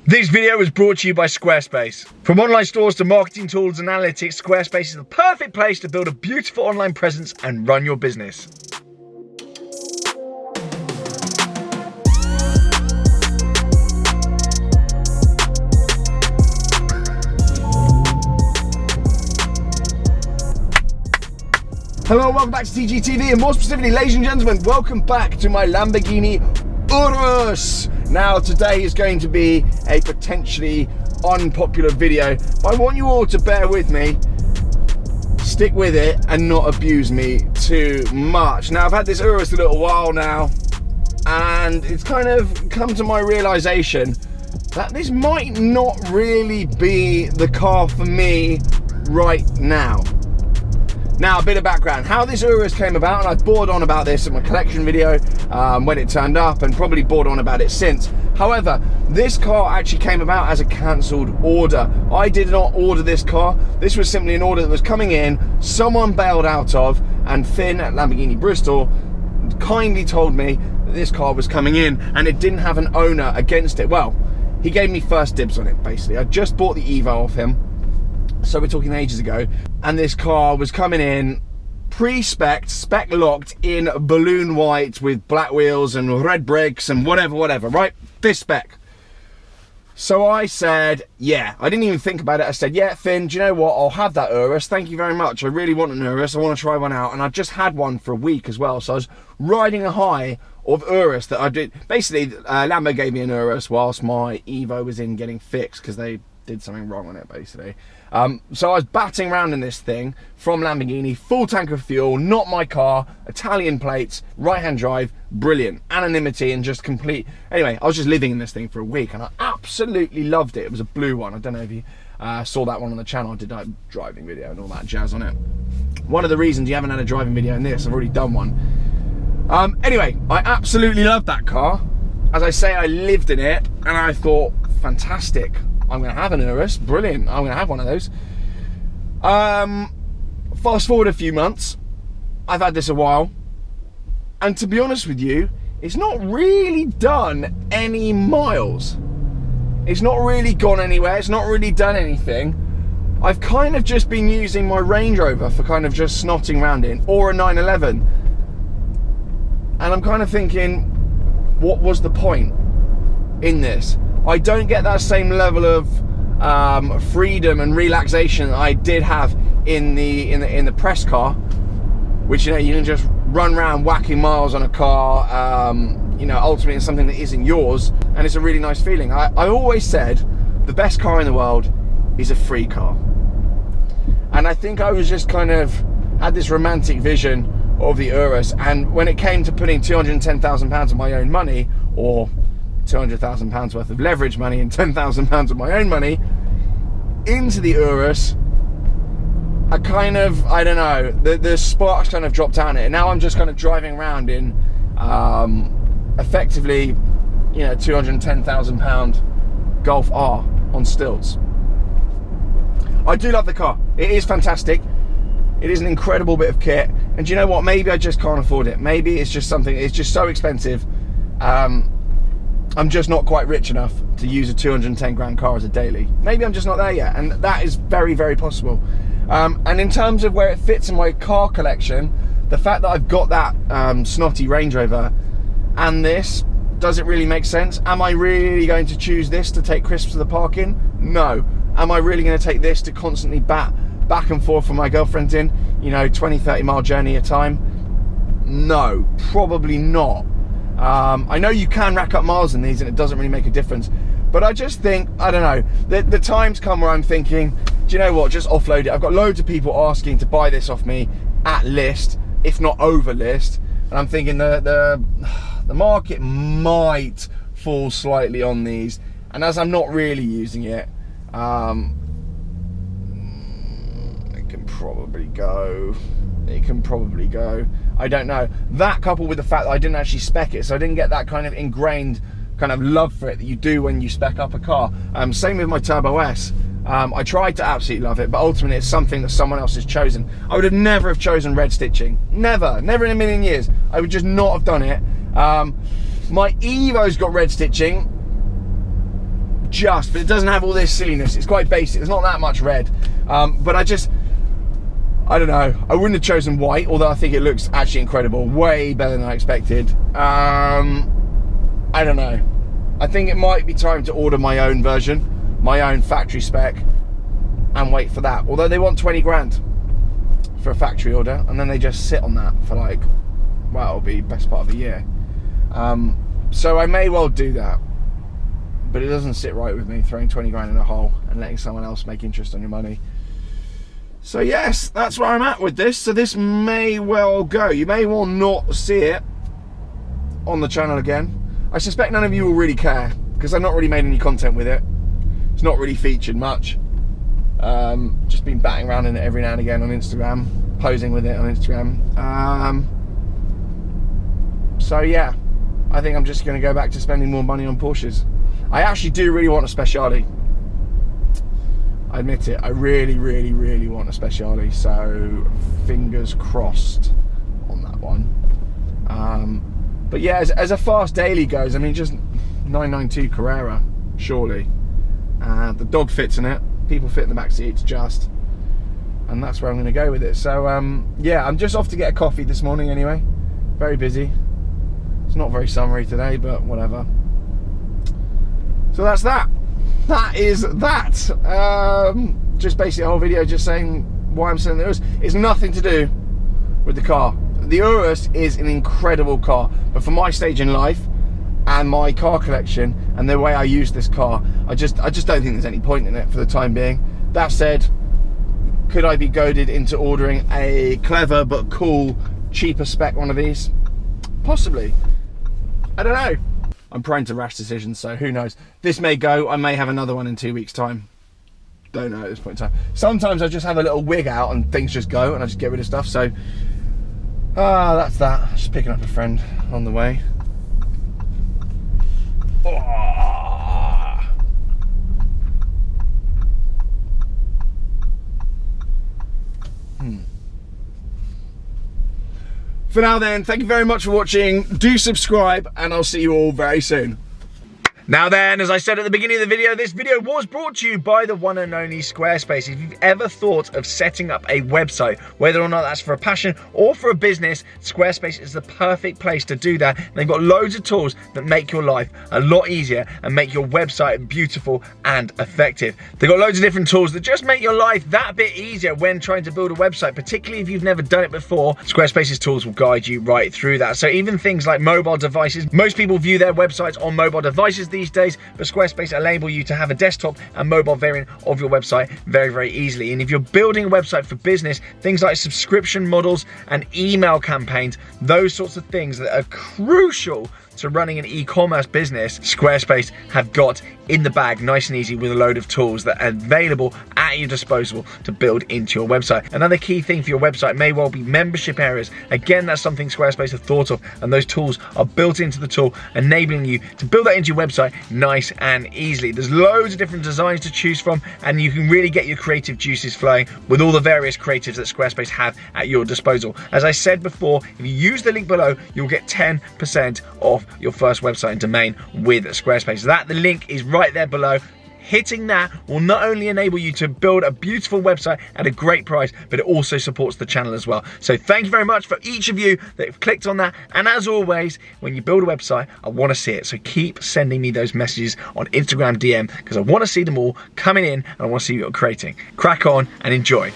This video was brought to you by Squarespace. From online stores to marketing tools and analytics, Squarespace is the perfect place to build a beautiful online presence and run your business. Hello, welcome back to TGTV, and more specifically, ladies and gentlemen, welcome back to my Lamborghini Urus. Now, today is going to be a potentially unpopular video, but I want you all to bear with me, stick with it, and not abuse me too much. Now, I've had this Urus a little while now, and it's kind of come to my realization that this might not really be the car for me right now. Now, a bit of background, how this Urus came about, and I've bored on about this in my collection video when it turned up, and probably bored on about it since. However, this car actually came about as a cancelled order. I did not order this car. This was simply an order that was coming in, someone bailed out of, and Finn at Lamborghini Bristol kindly told me that this car was coming in and it didn't have an owner against it. Well, he gave me first dibs on it, basically. I just bought the Evo off him. So we're talking ages ago, and this car was coming in pre-spec'd, spec locked in balloon white with black wheels and red brakes and whatever, right? This spec. So I said, yeah, I didn't even think about it. I said, yeah, Finn, do you know what? I'll have that Urus. Thank you very much. I really want an Urus. I want to try one out. And I just had one for a week as well. So I was riding a high of Urus that I did. Basically, Lambo gave me an Urus whilst my Evo was in getting fixed because they did something wrong on it, basically. So I was batting around in this thing from Lamborghini, full tank of fuel, not my car, Italian plates, right-hand drive, brilliant. Anonymity and just complete. Anyway, I was just living in this thing for a week and I absolutely loved it. It was a blue one. I don't know if you saw that one on the channel. I did a driving video and all that jazz on it. One of the reasons you haven't had a driving video in this, I've already done one. Anyway, I absolutely loved that car. As I say, I lived in it and I thought, fantastic. I'm going to have an Urus, brilliant, I'm going to have one of those. Fast forward a few months, I've had this a while, and to be honest with you, it's not really done any miles. It's not really gone anywhere, it's not really done anything. I've kind of just been using my Range Rover for kind of just snotting around in, or a 911. And I'm kind of thinking, what was the point in this? I don't get that same level of freedom and relaxation that I did have in the press car, which, you know, you can just run around whacking miles on a car. You know, ultimately it's something that isn't yours, and it's a really nice feeling. I always said the best car in the world is a free car, and I think I was just kind of had this romantic vision of the Urus, and when it came to putting £210,000 of my own money, or £200,000 worth of leverage money and £10,000 of my own money into the Urus, I kind of, I don't know, the sparks kind of dropped out in it. Now I'm just kind of driving around in effectively, you know, £210,000 Golf R on stilts. I do love the car. It is fantastic. It is an incredible bit of kit. And do you know what? Maybe I just can't afford it. Maybe it's just something, it's just so expensive. I'm just not quite rich enough to use a 210 grand car as a daily. Maybe I'm just not there yet, and that is very, very possible. And in terms of where it fits in my car collection, the fact that I've got that snotty Range Rover and this, does it really make sense? Am I really going to choose this to take Chris to the park in? No. Am I really going to take this to constantly back and forth from my girlfriend in, you know, 20, 30 mile journey at a time? No, probably not. I know you can rack up miles in these and it doesn't really make a difference, but I just think, I don't know, the times come where I'm thinking, do you know what, just offload it. I've got loads of people asking to buy this off me at list, if not over list, and I'm thinking the market might fall slightly on these, and as I'm not really using it, it can probably go. I don't know. That coupled with the fact that I didn't actually spec it, so I didn't get that kind of ingrained kind of love for it that you do when you spec up a car. Same with my Turbo S. I tried to absolutely love it, but ultimately it's something that someone else has chosen. I would have never have chosen red stitching. Never in a million years. I would just not have done it. My Evo's got red stitching. just, but it doesn't have all this silliness. It's quite basic. There's not that much red. But I don't know. I wouldn't have chosen white, although I think it looks actually incredible. Way better than I expected. I don't know. I think it might be time to order my own version, my own factory spec, and wait for that. Although they want 20 grand for a factory order, and then they just sit on that for like, well, it'll be best part of a year. So I may well do that, but it doesn't sit right with me, throwing 20 grand in a hole and letting someone else make interest on your money. So yes, that's where I'm at with this. So this may well go. You may well not see it on the channel again. I suspect none of you will really care, because I've not really made any content with it. It's not really featured much. Just been batting around in it every now and again on Instagram, posing with it on Instagram. So yeah, I think I'm just going to go back to spending more money on Porsches. I actually do really want a Speciale. I admit it, I really, really, really want a Speciale, so fingers crossed on that one. But yeah, as a fast daily goes, I mean, just 992 Carrera, surely. The dog fits in it, people fit in the back seats just, and that's where I'm going to go with it. So yeah, I'm just off to get a coffee this morning anyway. Very busy. It's not very summery today, but whatever. So that's that. That is that. Just basically a whole video just saying why I'm selling the Urus. It's nothing to do with the car. The Urus is an incredible car, but for my stage in life and my car collection and the way I use this car, I just don't think there's any point in it for the time being. That said, could I be goaded into ordering a clever but cool, cheaper spec one of these? Possibly. I don't know. I'm prone to rash decisions, so who knows. This may go, I may have another one in 2 weeks' time. Don't know at this point in time. Sometimes I just have a little wig out and things just go and I just get rid of stuff, so that's that. Just picking up a friend on the way. For now then, thank you very much for watching. Do subscribe and I'll see you all very soon. Now then, as I said at the beginning of the video, this video was brought to you by the one and only Squarespace. If you've ever thought of setting up a website, whether or not that's for a passion or for a business, Squarespace is the perfect place to do that. And they've got loads of tools that make your life a lot easier and make your website beautiful and effective. They've got loads of different tools that just make your life that bit easier when trying to build a website, particularly if you've never done it before. Squarespace's tools will guide you right through that. So even things like mobile devices, most people view their websites on mobile devices these days, but Squarespace enable you to have a desktop and mobile variant of your website very, very easily. And if you're building a website for business, things like subscription models and email campaigns, those sorts of things that are crucial to running an e-commerce business, Squarespace have got in the bag nice and easy with a load of tools that are available at your disposal to build into your website. Another key thing for your website may well be membership areas. Again, that's something Squarespace have thought of, and those tools are built into the tool, enabling you to build that into your website nice and easily. There's loads of different designs to choose from, and you can really get your creative juices flowing with all the various creatives that Squarespace have at your disposal. As I said before, if you use the link below, you'll get 10% off your first website and domain with Squarespace. The link is right there below. Hitting that will not only enable you to build a beautiful website at a great price, but it also supports the channel as well. So thank you very much for each of you that have clicked on that. And as always, when you build a website, I want to see it. So keep sending me those messages on Instagram DM, because I want to see them all coming in and I want to see what you're creating. Crack on and enjoy.